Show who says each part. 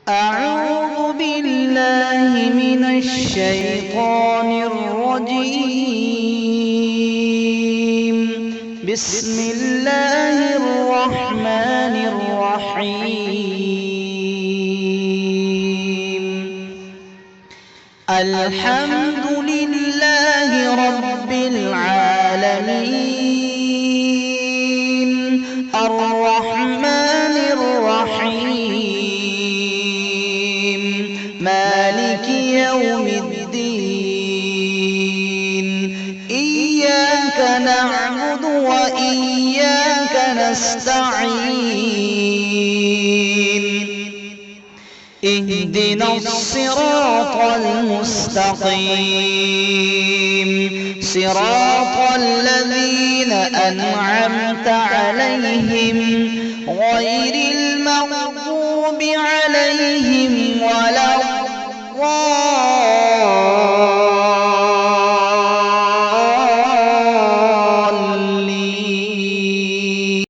Speaker 1: أعوذ بالله من الشيطان الرجيم. بسم الله الرحمن الرحيم. الحمد لله رب العالمين، الرحمن الرحيم، مالك يوم الدين. إياك نعبد وإياك نستعين. اهدنا الصراط المستقيم، صراط الذين أنعمت عليهم غير المغضوب عليهم